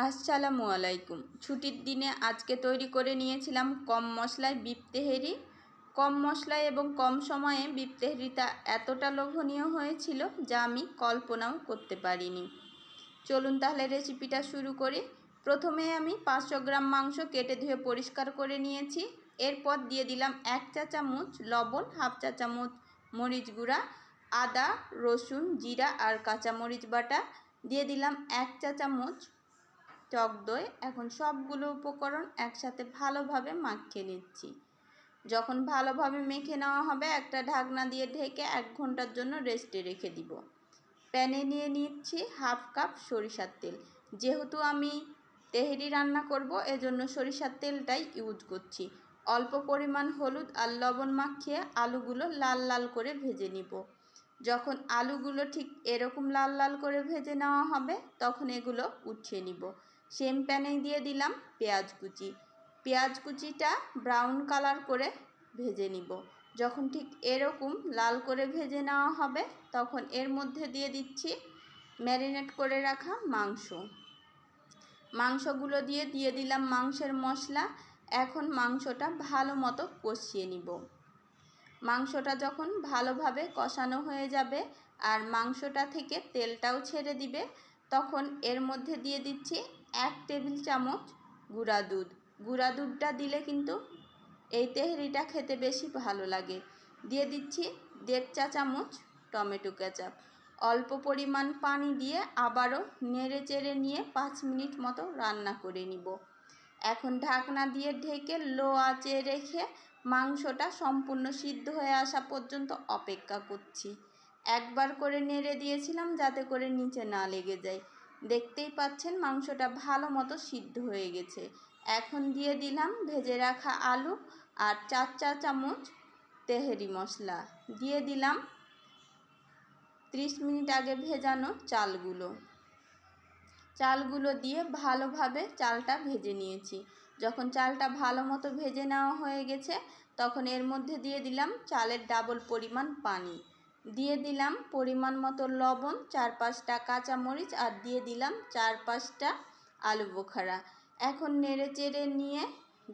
আসসালামু আলাইকুম। ছুটির দিনে আজকে তৈরি করে নিয়েছিলাম কম মশলায় বিফ তেহেরি। কম মশলায় এবং কম সময়ে বিফ তেহেরিটা এতটা লোভনীয় হয়েছিল যা আমি কল্পনাও করতে পারিনি। চলুন তাহলে রেসিপিটা শুরু করি। প্রথমে আমি 500 গ্রাম মাংস কেটে ধুয়ে পরিষ্কার করে নিয়েছি। এরপর দিয়ে দিলাম 1 চা চামচ লবণ, হাফ চা চামচ মরিচ গুঁড়া, আদা, রসুন, জিরা আর কাঁচামরিচ বাটা, দিয়ে দিলাম 1 চা চামচ টক দই। এখন সবগুলো উপকরণ একসাথে ভালোভাবে মাখিয়ে নিচ্ছি। যখন ভালোভাবে মেখে নেওয়া হবে একটা ঢাকনা দিয়ে ঢেকে 1 ঘন্টার জন্য রেস্টে রেখে দিব। প্যানে নিয়ে নিচ্ছি হাফ কাপ সরিষার তেল। যেহেতু আমি তেহেরি রান্না করব এজন্য সরিষার তেলটাই ইউজ করছি। অল্প পরিমাণ হলুদ আর লবণ মাখিয়ে আলুগুলো লাল লাল করে ভেজে নিব। যখন আলুগুলো ঠিক এরকম লাল লাল করে ভেজে নেওয়া হবে তখন এগুলো উঠিয়ে নিব। সেম প্যানে দিয়ে দিলাম পেঁয়াজ কুচি। পেঁয়াজ কুচিটা ব্রাউন কালার করে ভেজে নিব। যখন ঠিক এরকম লাল করে ভেজে নেওয়া হবে তখন এর মধ্যে দিয়ে দিচ্ছি ম্যারিনেট করে রাখা মাংসগুলো দিয়ে দিলাম মাংসের মশলা। এখন মাংসটা ভালো মতো কষিয়ে নিব। মাংসটা যখন ভালোভাবে কষানো হয়ে যাবে আর মাংসটা থেকে তেলটাও ছেড়ে দিবে তখন এর মধ্যে দিয়ে দিচ্ছি 1 টেবিল চামচ গুঁড়া দুধ। গুঁড়া দুধটা দিলে কিন্তু এই তেহেরিটা খেতে বেশি ভালো লাগে। দিয়ে দিচ্ছি 1.5 চা চামচ টমেটো কেচাপ। অল্প পরিমাণ পানি দিয়ে আবারও নেড়ে চেড়ে নিয়ে 5 মিনিট মতো রান্না করে নিব। এখন ঢাকনা দিয়ে ঢেকে লো আঁচে রেখে মাংসটা সম্পূর্ণ সিদ্ধ হয়ে আসা পর্যন্ত অপেক্ষা করছি। একবার করে নেড়ে দিয়েছিলাম যাতে করে নিচে না লেগে যায়। দেখতেই পাচ্ছেন মাংসটা ভালো মতো সিদ্ধ হয়ে গেছে। এখন দিয়ে দিলাম ভেজে রাখা আলু আর 4 চা চামচ তেহেরি মশলা। দিয়ে দিলাম 30 মিনিট আগে ভেজানো চালগুলো দিয়ে ভালোভাবে চালটা ভেজে নিয়েছি। যখন চালটা ভালো মতো ভেজে নেওয়া হয়ে গেছে তখন এর মধ্যে দিয়ে দিলাম চালের ডাবল পরিমাণ পানি। দিয়ে দিলাম পরিমাণ মতো লবণ, 4-5টা কাঁচামরিচ আর দিয়ে দিলাম 4-5টা আলু বোখারা। এখন নেড়ে চেড়ে নিয়ে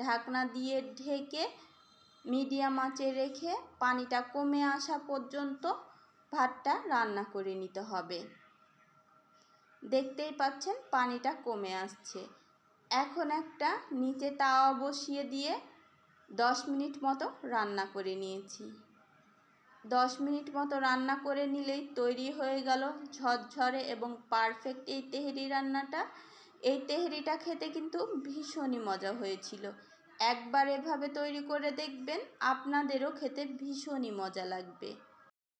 ঢাকনা দিয়ে ঢেকে মিডিয়াম আঁচে রেখে পানিটা কমে আসা পর্যন্ত ভাতটা রান্না করে নিতে হবে। দেখতেই পাচ্ছেন পানিটা কমে আসছে। এখন একটা নিচে তাওয়া বসিয়ে দিয়ে 10 মিনিট মতো রান্না করে নিয়েছি। 10 মিনিট মতো রান্না করে নিলেই তৈরি হয়ে গেল ঝরঝরে এবং পারফেক্ট এই তেহেরি রান্নাটা। এই তেহেরিটা খেতে কিন্তু ভীষণই মজা হয়েছিল। একবার এভাবে তৈরি করে দেখবেন, আপনাদেরও খেতে ভীষণই মজা লাগবে।